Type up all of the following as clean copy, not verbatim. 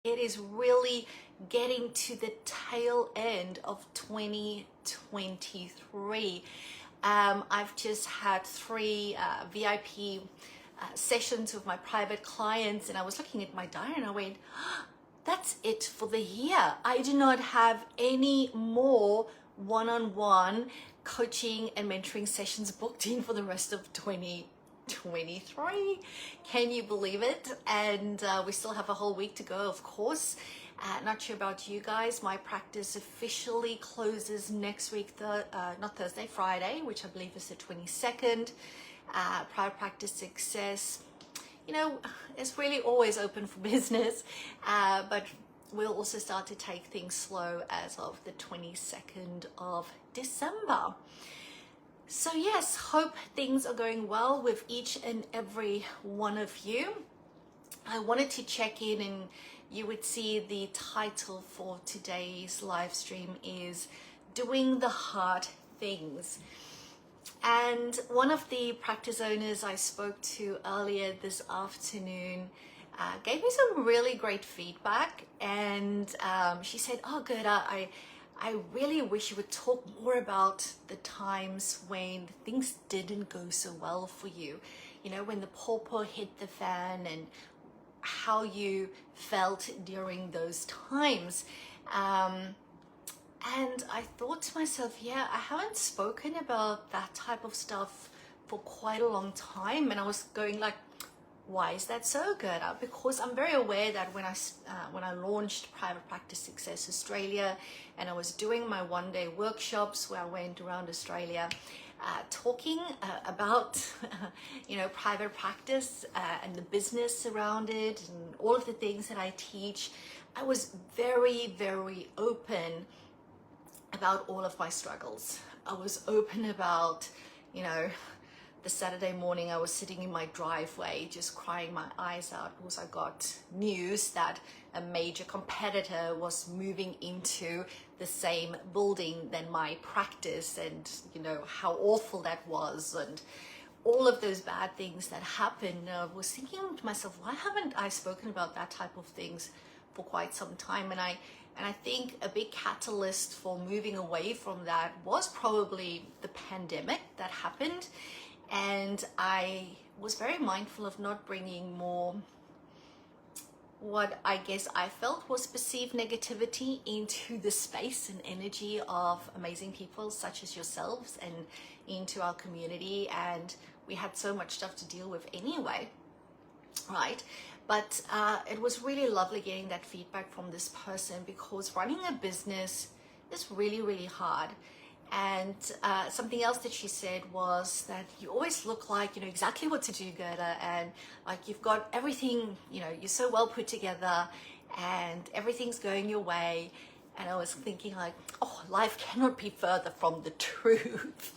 It is really getting to the tail end of 2023. I've just had three VIP sessions with my private clients, and I was looking at my diary and I went, that's it for the year. I do not have any more one-on-one coaching and mentoring sessions booked in for the rest of 2023. Can you believe it? And we still have a whole week to go, of course. Not sure about you guys. My practice officially closes next week, not Thursday, Friday, which I believe is the 22nd. Private practice success, you know, it's really always open for business, but we'll also start to take things slow as of the 22nd of December. So yes, hope things are going well with each and every one of you. I wanted to check in, and you would see the title for today's live stream is Doing the Hard Things. And one of the practice owners I spoke to earlier this afternoon gave me some really great feedback, and she said, oh Gerda, I really wish you would talk more about the times when things didn't go so well for you. You know, when the pawpaw hit the fan and how you felt during those times. And I thought to myself, yeah, I haven't spoken about that type of stuff for quite a long time. And I was going like, why is that so, Gerda? Because I'm very aware that when I launched Private Practice Success Australia, and I was doing my one-day workshops where I went around Australia, talking about you know, private practice and the business around it and all of the things that I teach, I was very, very open about all of my struggles. I was open about, you know, the Saturday morning I was sitting in my driveway just crying my eyes out because I got news that a major competitor was moving into the same building than my practice, and you know how awful that was and all of those bad things that happened. I was thinking to myself, why haven't I spoken about that type of things for quite some time? And I think a big catalyst for moving away from that was probably the pandemic that happened. And I was very mindful of not bringing more what I guess I felt was perceived negativity into the space and energy of amazing people such as yourselves and into our community. And we had so much stuff to deal with anyway, right? But it was really lovely getting that feedback from this person, because running a business is really, really hard. And something else that she said was that you always look like you know exactly what to do, Gerda, and like you've got everything, you know, you're so well put together and everything's going your way. And I was thinking like, oh, life cannot be further from the truth.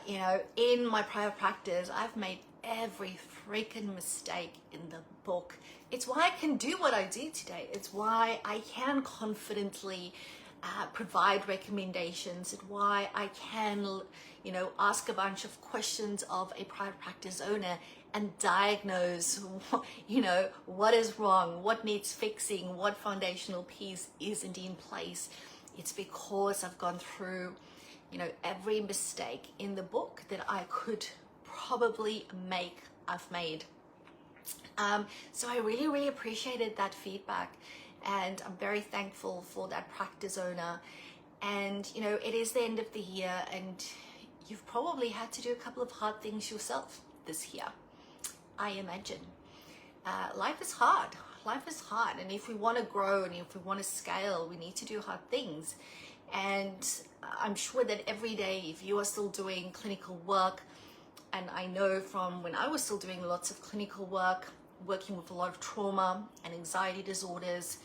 You know, in my private practice, I've made every freaking mistake in the book. It's why I can do what I do today. It's why I can confidently provide recommendations, and why I can, you know, ask a bunch of questions of a private practice owner and diagnose, you know, what is wrong, what needs fixing, what foundational piece isn't in place. It's because I've gone through, you know, every mistake in the book that I could probably make, I've made. So I really, really appreciated that feedback. And I'm very thankful for that practice owner. And, you know, it is the end of the year, and you've probably had to do a couple of hard things yourself this year, I imagine. Life is hard. Life is hard. And if we want to grow and if we want to scale, we need to do hard things. And I'm sure that every day, if you are still doing clinical work, and I know from when I was still doing lots of clinical work, working with a lot of trauma and anxiety disorders,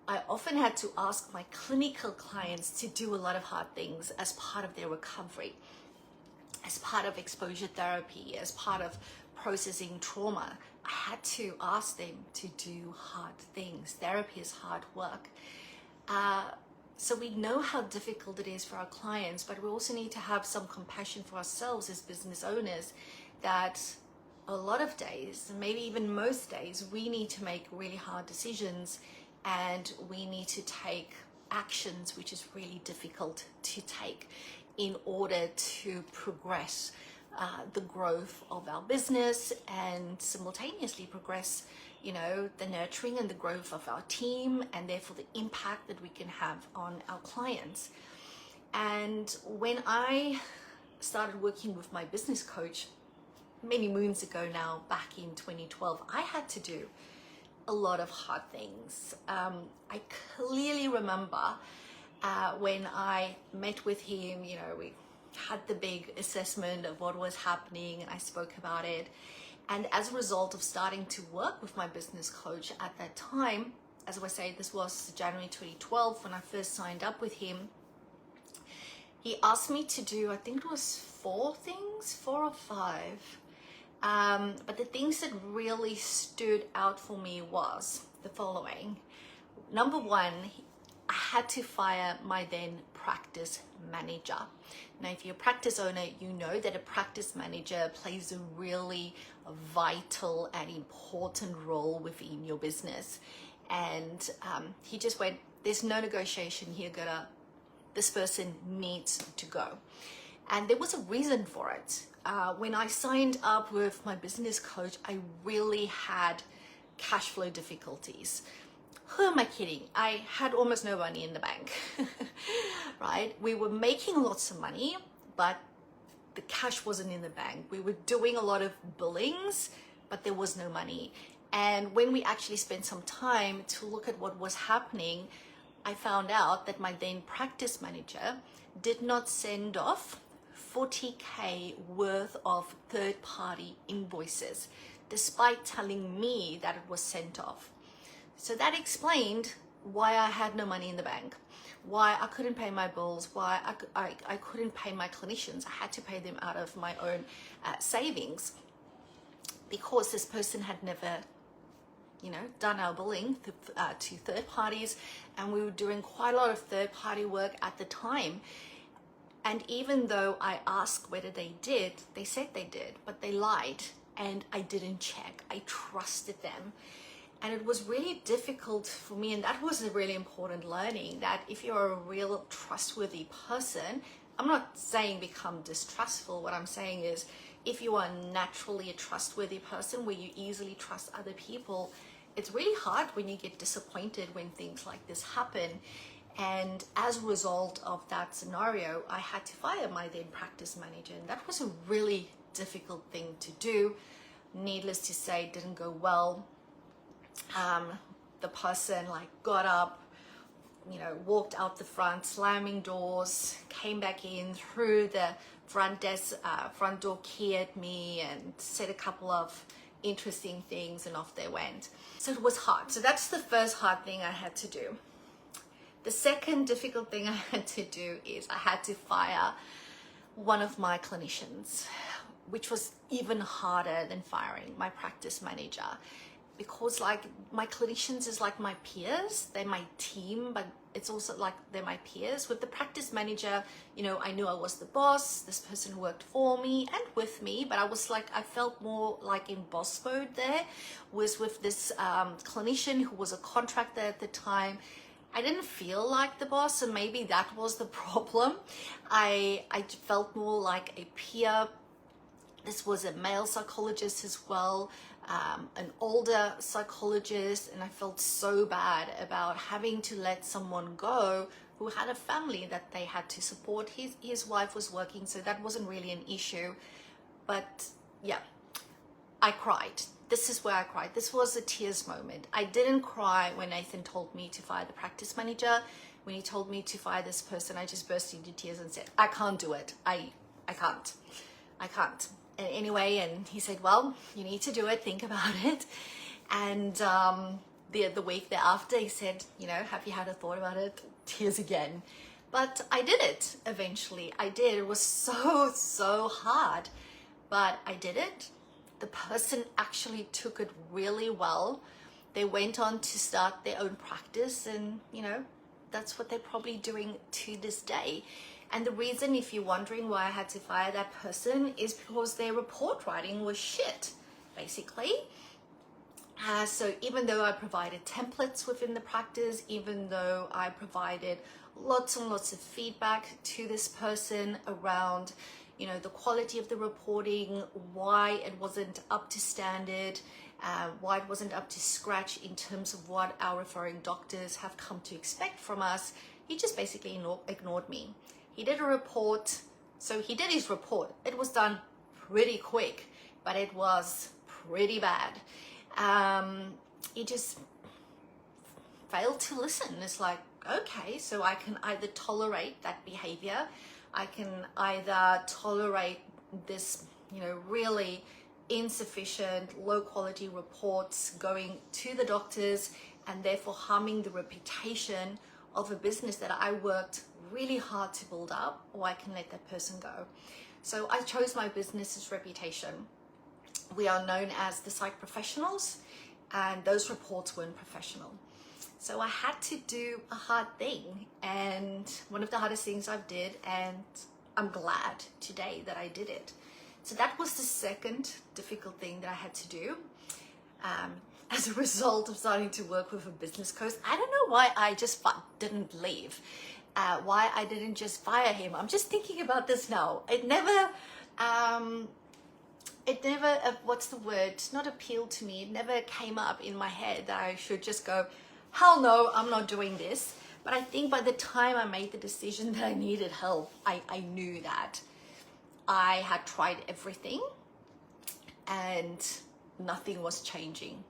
I often had to ask my clinical clients to do a lot of hard things as part of their recovery, as part of exposure therapy, as part of processing trauma. I had to ask them to do hard things. Therapy is hard work. So we know how difficult it is for our clients, but we also need to have some compassion for ourselves as business owners, that a lot of days, maybe even most days, we need to make really hard decisions, and we need to take actions which is really difficult to take in order to progress the growth of our business, and simultaneously progress, you know, the nurturing and the growth of our team, and therefore the impact that we can have on our clients. And when I started working with my business coach many moons ago now, back in 2012, I had to do a lot of hard things. I clearly remember when I met with him, you know, we had the big assessment of what was happening, and I spoke about it. And as a result of starting to work with my business coach at that time, as I say, this was January 2012 when I first signed up with him, he asked me to do, I think it was 4 or 5. But the things that really stood out for me was the following. Number 1, I had to fire my then practice manager. Now, if you're a practice owner, you know that a practice manager plays a really vital and important role within your business. And he just went, there's no negotiation here, Gerda. This person needs to go. And there was a reason for it. When I signed up with my business coach, I really had cash flow difficulties. Who am I kidding? I had almost no money in the bank, right? We were making lots of money, but the cash wasn't in the bank. We were doing a lot of billings, but there was no money. And when we actually spent some time to look at what was happening, I found out that my then practice manager did not send off 40K worth of third-party invoices, despite telling me that it was sent off. So that explained why I had no money in the bank, why I couldn't pay my bills, why I couldn't pay my clinicians. I had to pay them out of my own savings, because this person had never, you know, done our billing to third parties, and we were doing quite a lot of third-party work at the time. And even though I asked whether they did, they said they did, but they lied, and I didn't check. I trusted them. And it was really difficult for me, and that was a really important learning, that if you're a real trustworthy person, I'm not saying become distrustful. What I'm saying is, if you are naturally a trustworthy person where you easily trust other people, it's really hard when you get disappointed when things like this happen. And as a result of that scenario, I had to fire my then practice manager, and that was a really difficult thing to do. Needless to say, it didn't go well. The person got up, you know, walked out the front, slamming doors, came back in, threw the front door key at me, and said a couple of interesting things, and off they went. So it was hard. So that's the first hard thing I had to do. The second difficult thing I had to do is I had to fire one of my clinicians, which was even harder than firing my practice manager, because my clinicians is like my peers. They're my team, but it's also like they're my peers. With the practice manager, you know, I knew I was the boss. This person worked for me and with me, but I felt more like in boss mode there. Was with this clinician who was a contractor at the time. I didn't feel like the boss, and maybe that was the problem. I felt more like a peer. This was a male psychologist as well, an older psychologist, and I felt so bad about having to let someone go who had a family that they had to support. His wife was working, so that wasn't really an issue. But yeah, I cried. This is where I cried. This was a tears moment. I didn't cry when Nathan told me to fire the practice manager. When he told me to fire this person, I just burst into tears and said, I can't do it. I can't. And anyway, and he said, well, you need to do it. Think about it. And the week thereafter, he said, you know, have you had a thought about it? Tears again. But I did it eventually. I did. It was so hard, but I did it. The person actually took it really well. They went on to start their own practice, and you know, that's what they're probably doing to this day. And the reason, if you're wondering why I had to fire that person, is because their report writing was shit. basically. So even though I provided templates within the practice, even though I provided lots and lots of feedback to this person around, you know, the quality of the reporting, why it wasn't up to standard, why it wasn't up to scratch in terms of what our referring doctors have come to expect from us, he just basically ignored me. He did a report, so he did his report. It was done pretty quick, but it was pretty bad. He just failed to listen. It's like, okay, so I can either tolerate that behavior, I can either tolerate this, you know, really insufficient, low quality reports going to the doctors and therefore harming the reputation of a business that I worked really hard to build up, or I can let that person go. So I chose my business's reputation. We are known as the psych professionals, and those reports weren't professional. So I had to do a hard thing, and one of the hardest things I've did, and I'm glad today that I did it. So that was the second difficult thing that I had to do as a result of starting to work with a business coach. I don't know why I just didn't leave, why I didn't just fire him. I'm just thinking about this now. It never, what's the word? Not appealed to me. It never came up in my head that I should just go, hell no, I'm not doing this. But I think by the time I made the decision that I needed help, I knew that I had tried everything and nothing was changing.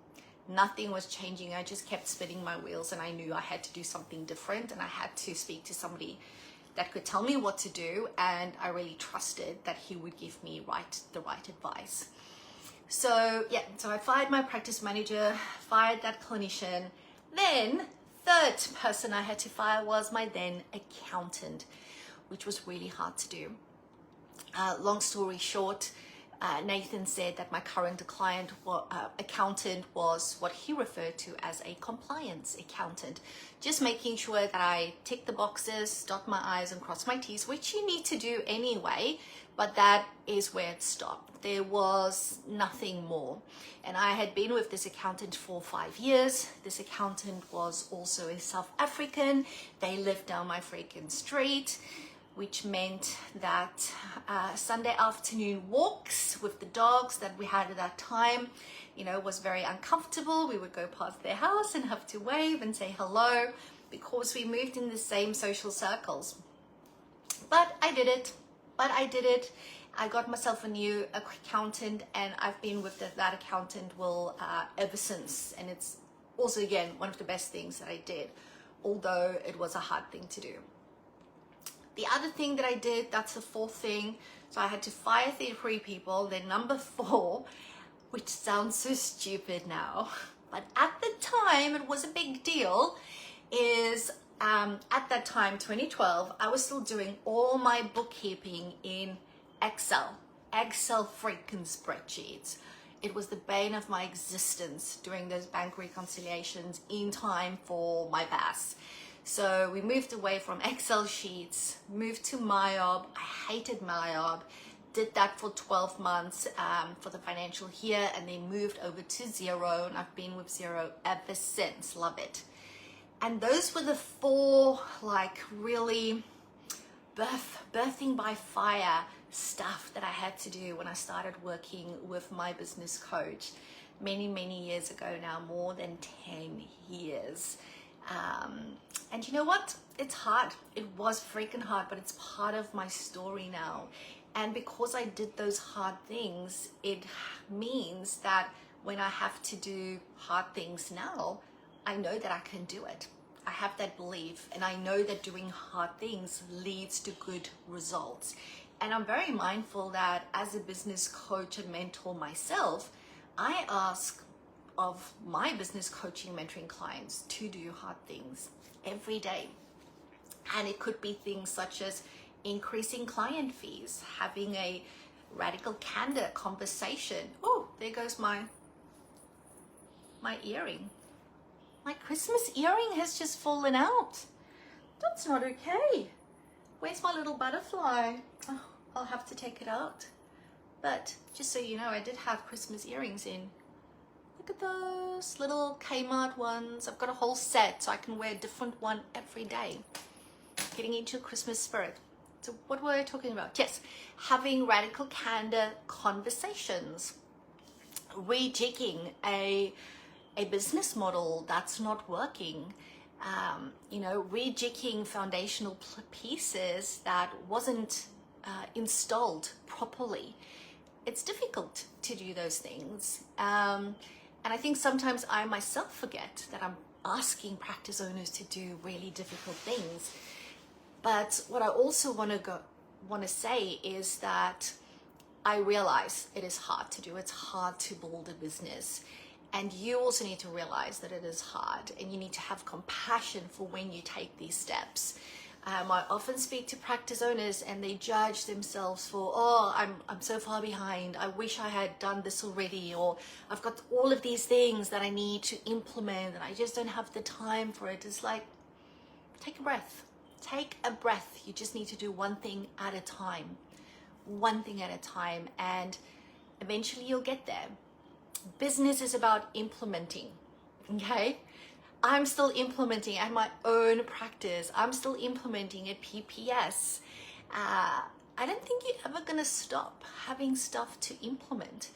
Nothing was changing. I just kept spinning my wheels, and I knew I had to do something different, and I had to speak to somebody that could tell me what to do, and I really trusted that he would give me the right advice. So yeah, so I fired my practice manager, fired that clinician. Then third person I had to fire was my then accountant, which was really hard to do. Long story short, Nathan said that my current accountant was what he referred to as a compliance accountant, just making sure that I tick the boxes, dot my I's and cross my T's, which you need to do anyway, but that is where it stopped. There was nothing more. And I had been with this accountant for 5 years. This accountant was also a South African. They lived down my freaking street, which meant that Sunday afternoon walks with the dogs that we had at that time, you know, was very uncomfortable. We would go past their house and have to wave and say hello because we moved in the same social circles. But I did it. I got myself a new accountant, and I've been with that accountant ever since. And it's also, again, one of the best things that I did, although it was a hard thing to do. The other thing that I did, that's the fourth thing. So I had to fire 3 people. Then number 4, which sounds so stupid now, but at the time it was a big deal, is at that time, 2012, I was still doing all my bookkeeping in Excel freaking spreadsheets. It was the bane of my existence doing those bank reconciliations in time for my BAS. So we moved away from Excel sheets, moved to MyOb. I hated MyOb. Did that for 12 months for the financial year, and then moved over to Xero, and I've been with Xero ever since. Love it. And those were the 4 like really birthing by fire stuff that I had to do when I started working with my business coach many years ago now, more than 10 years. And you know what? It's hard. It was freaking hard, but it's part of my story now. And because I did those hard things, it means that when I have to do hard things now, I know that I can do it. I have that belief, and I know that doing hard things leads to good results. And I'm very mindful that as a business coach and mentor myself, I ask of my business coaching mentoring clients to do hard things every day. And it could be things such as increasing client fees, having a radical candor conversation. Oh, there goes my earring. My Christmas earring has just fallen out. That's not okay. Where's my little butterfly? Oh, I'll have to take it out. But just so you know, I did have Christmas earrings in. Look at those little Kmart ones. I've got a whole set so I can wear a different one every day. Getting into Christmas spirit. So what were I talking about? Yes, having radical candor conversations. Rejigging a business model that's not working. Rejigging foundational pieces that wasn't installed properly. It's difficult to do those things. And I think sometimes I myself forget that I'm asking practice owners to do really difficult things. But what I also want to say is that I realize it is hard to do. It's hard to build a business. And you also need to realize that it is hard, and you need to have compassion for when you take these steps. I often speak to practice owners and they judge themselves for, I'm so far behind. I wish I had done this already, or I've got all of these things that I need to implement and I just don't have the time for it. It's like, take a breath. Take a breath. You just need to do one thing at a time. One thing at a time, and eventually you'll get there. Business is about implementing, okay? I'm still implementing at my own practice. I'm still implementing at Ppsa. I don't think you're ever gonna stop having stuff to implement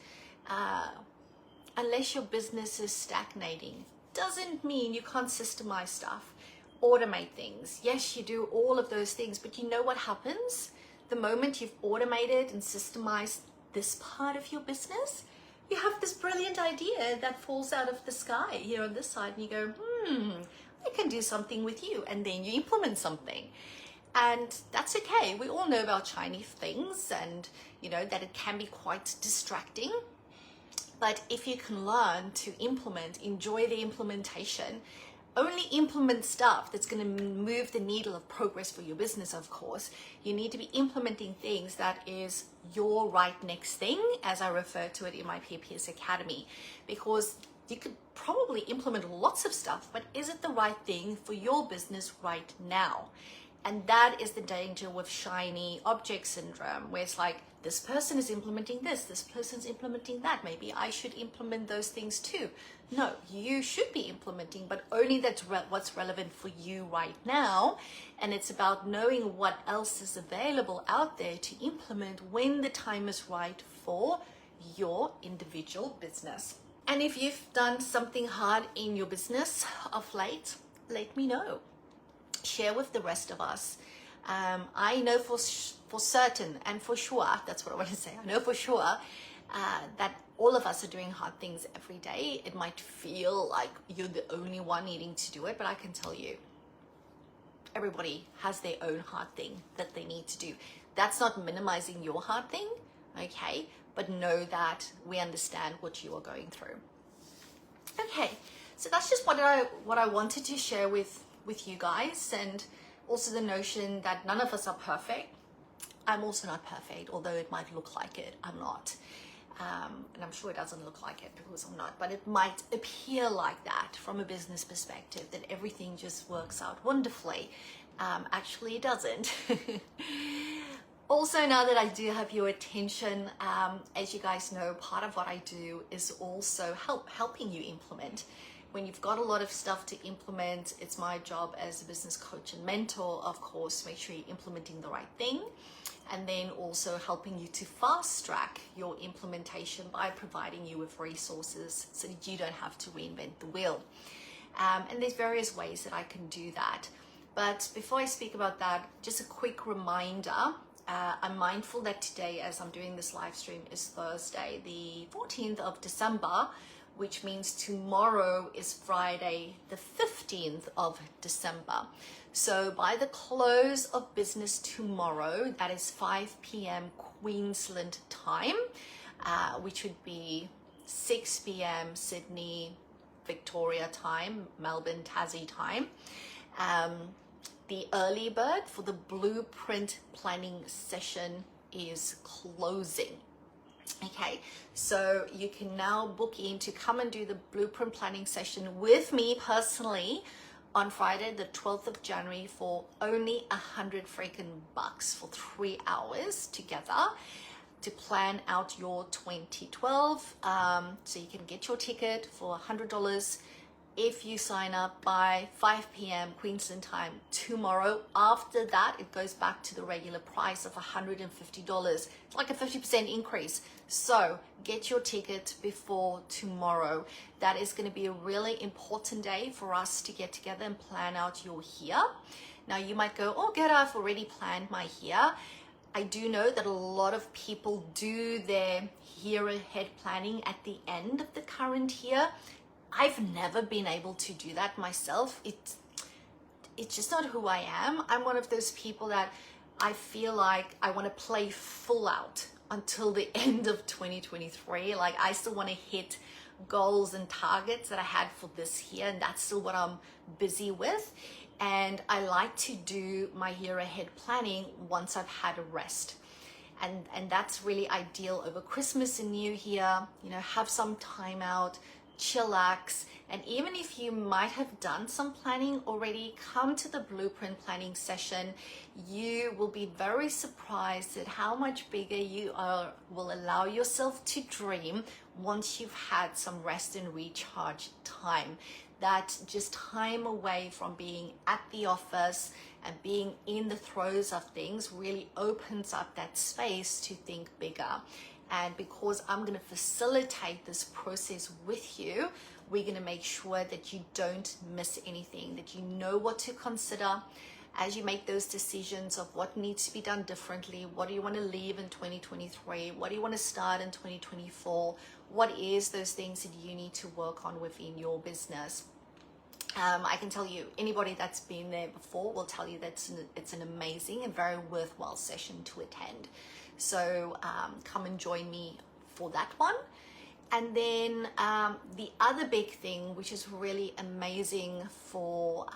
unless your business is stagnating. Doesn't mean you can't systemize stuff, automate things. Yes, you do all of those things, but you know what happens? The moment you've automated and systemized this part of your business, you have this brilliant idea that falls out of the sky here on this side, and you go, I can do something with you. And then you implement something. And that's okay. We all know about shiny things, and that it can be quite distracting. But if you can learn to implement, enjoy the implementation, only implement stuff that's going to move the needle of progress for your business, of course. You need to be implementing things that is your right next thing, as I refer to it in my Ppsa Academy, because you could probably implement lots of stuff, but is it the right thing for your business right now? And that is the danger with shiny object syndrome, where it's like, this person is implementing this person's implementing that. Maybe I should implement those things too. No, you should be implementing, but only that's what's relevant for you right now. And it's about knowing what else is available out there to implement when the time is right for your individual business. And if you've done something hard in your business of late, let me know. Share with the rest of us. I know for certain and for sure, that's what I want to say, I know for sure that all of us are doing hard things every day. It might feel like you're the only one needing to do it, but I can tell you, everybody has their own hard thing that they need to do. That's not minimizing your hard thing, okay? But know that we understand what you are going through. Okay, so that's just what I wanted to share with you guys, and also the notion that none of us are perfect. I'm also not perfect, although it might look like it. I'm not. And I'm sure it doesn't look like it because I'm not, but it might appear like that from a business perspective, that everything just works out wonderfully. Actually, it doesn't. Also, now that I do have your attention, as you guys know, part of what I do is also helping you implement. When you've got a lot of stuff to implement, it's my job as a business coach and mentor, of course, make sure you're implementing the right thing, and then also helping you to fast track your implementation by providing you with resources so that you don't have to reinvent the wheel. And there's various ways that I can do that. But before I speak about that, just a quick reminder. I'm mindful that today, as I'm doing this live stream, is Thursday, the 14th of December, which means tomorrow is Friday, the 15th of December. So by the close of business tomorrow, that is 5 p.m. Queensland time, which would be 6 p.m. Sydney, Victoria time, Melbourne, Tassie time. The early bird for the blueprint planning session is closing. Okay, so you can now book in to come and do the blueprint planning session with me personally on Friday, the 12th of January for only $100 freaking bucks for 3 hours together. to plan out your 2012. So you can get your ticket for $100 if you sign up by 5 p.m. Queensland time tomorrow. After that, it goes back to the regular price of $150. It's like a 50% increase. So get your ticket before tomorrow. That is going to be a really important day for us to get together and plan out your year. Now you might go, oh, Gerda, I've already planned my year. I do know that a lot of people do their year ahead planning at the end of the current year. I've never been able to do that myself. It's just not who I am. I'm one of those people that I feel like I want to play full out until the end of 2023. Like I still want to hit goals and targets that I had for this year, and that's still what I'm busy with. And I like to do my year ahead planning once I've had a rest. And that's really ideal over Christmas and New Year. You know, have some time out, chillax. And even if you might have done some planning already, come to the blueprint planning session. You will be very surprised at how much bigger you will allow yourself to dream once you've had some rest and recharge time. That just time away from being at the office and being in the throes of things really opens up that space to think bigger. And because I'm going to facilitate this process with you, we're going to make sure that you don't miss anything, that you know what to consider as you make those decisions of what needs to be done differently. What do you want to leave in 2023? What do you want to start in 2024? What is those things that you need to work on within your business? I can tell you, anybody that's been there before will tell you that it's an amazing and very worthwhile session to attend. So come and join me for that one. And then the other big thing, which is really amazing for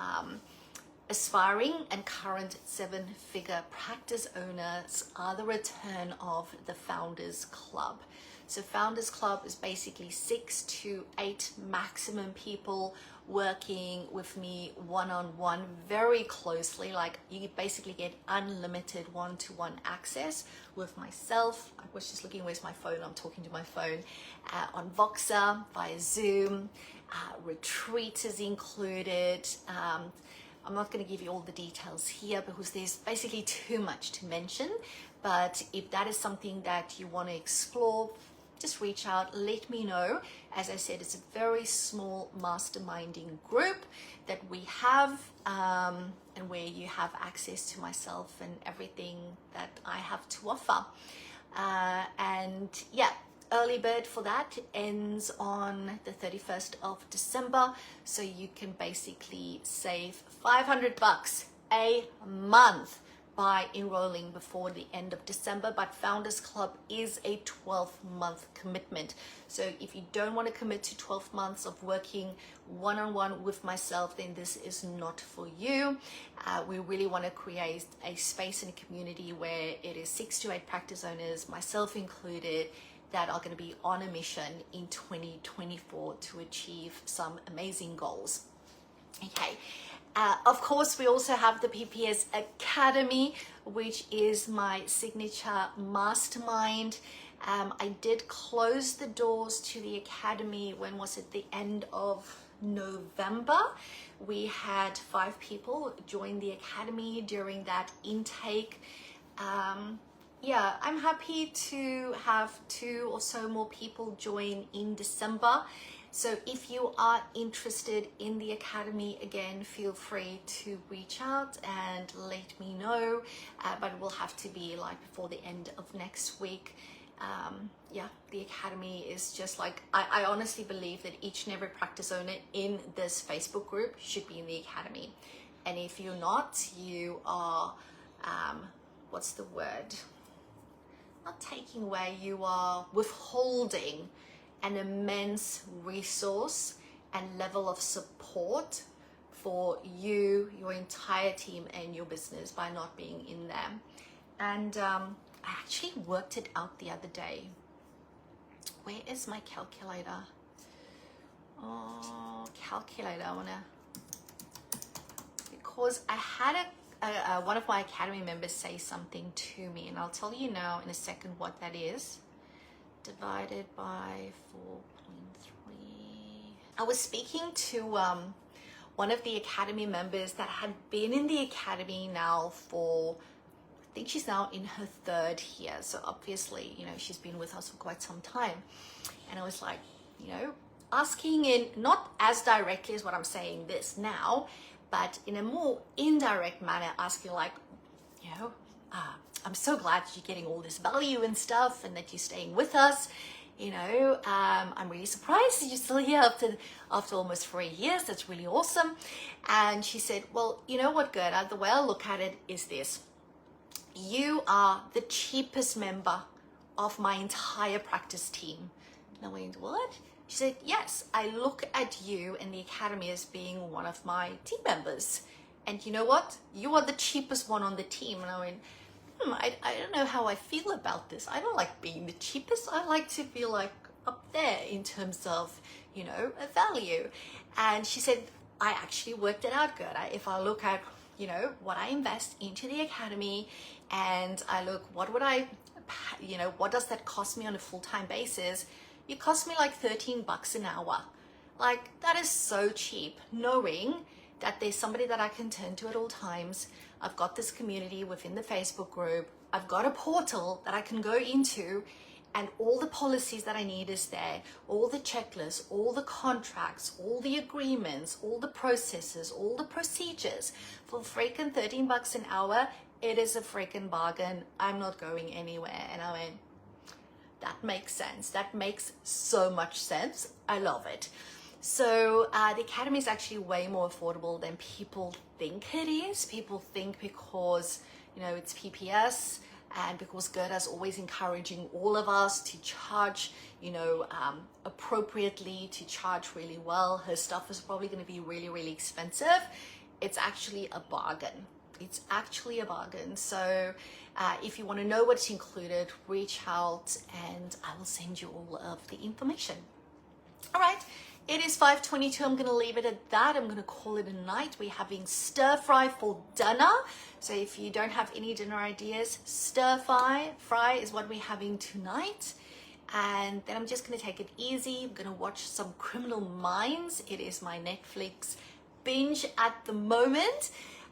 aspiring and current 7-figure practice owners, are the return of the Founders Club. So Founders Club is basically 6 to 8 maximum people working with me one-on-one very closely. Like you basically get unlimited one-to-one access with myself. I was just looking, where's my phone? I'm talking to my phone. On Ppsa, via Zoom. Retreats is included. I'm not going to give you all the details here because there's basically too much to mention. But if that is something that you want to explore, just reach out, let me know. As I said, it's a very small masterminding group that we have, and where you have access to myself and everything that I have to offer. And yeah, early bird for that ends on the 31st of December. So you can basically save $500 a month by enrolling before the end of December. But Founders Club is a 12-month commitment. So if you don't want to commit to 12 months of working one-on-one with myself, then this is not for you. We really want to create a space and a community where it is 6 to 8 practice owners, myself included, that are going to be on a mission in 2024 to achieve some amazing goals. Okay. Of course, we also have the Ppsa Academy, which is my signature mastermind. I did close the doors to the Academy, when was it? The end of November. We had 5 people join the Academy during that intake. Yeah, I'm happy to have 2 or so more people join in December. So if you are interested in the Academy, again, feel free to reach out and let me know. But it will have to be like before the end of next week. Yeah, the Academy is just like, I honestly believe that each and every practice owner in this Facebook group should be in the Academy. And if you're not, you are, what's the word? Not taking away, you are withholding an immense resource and level of support for you, your entire team, and your business by not being in there. And I actually worked it out the other day. Where is my calculator? Oh, calculator. Because I had one of my Academy members say something to me, and I'll tell you now in a second what that is. Divided by 4.3. I was speaking to one of the Academy members that had been in the Academy now for, I think she's now in her 3rd year. So obviously, you know, she's been with us for quite some time. And I was like, you know, asking in, not as directly as what I'm saying this now, but in a more indirect manner, asking like, you know, I'm so glad you're getting all this value and stuff and that you're staying with us. You know, I'm really surprised that you're still here after almost 3 years. That's really awesome. And she said, well, you know what, Gerda, the way I look at it is this. You are the cheapest member of my entire practice team. And I went, what? She said, yes, I look at you and the Academy as being one of my team members. And you know what? You are the cheapest one on the team. And I went, I don't know how I feel about this. I don't like being the cheapest. I like to feel like up there in terms of, you know, a value. And she said, I actually worked it out, Gerda. If I look at, you know, what I invest into the Academy and I look, what would I, you know, what does that cost me on a full-time basis? It cost me like $13 an hour. Like, that is so cheap, knowing that there's somebody that I can turn to at all times. I've got this community within the Facebook group. I've got a portal that I can go into and all the policies that I need is there. All the checklists, all the contracts, all the agreements, all the processes, all the procedures. For freaking $13 an hour, it is a freaking bargain. I'm not going anywhere. And I went, that makes sense. That makes so much sense. I love it. So the Academy is actually way more affordable than people think it is. People think because, you know, it's PPS and because Gerda's always encouraging all of us to charge, you know, appropriately, to charge really well. Her stuff is probably going to be really, really expensive. It's actually a bargain. It's actually a bargain. So if you want to know what's included, reach out and I will send you all of the information. All right. It is 5:22. I'm going to leave it at that. I'm going to call it a night. We're having stir fry for dinner. So if you don't have any dinner ideas, stir fry is what we're having tonight. And then I'm just going to take it easy. I'm going to watch some Criminal Minds. It is my Netflix binge at the moment.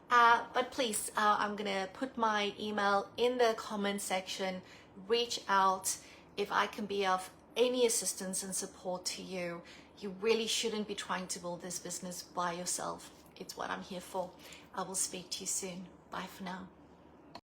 But please, I'm going to put my email in the comment section. Reach out if I can be of any assistance and support to you. You really shouldn't be trying to build this business by yourself. It's what I'm here for. I will speak to you soon. Bye for now.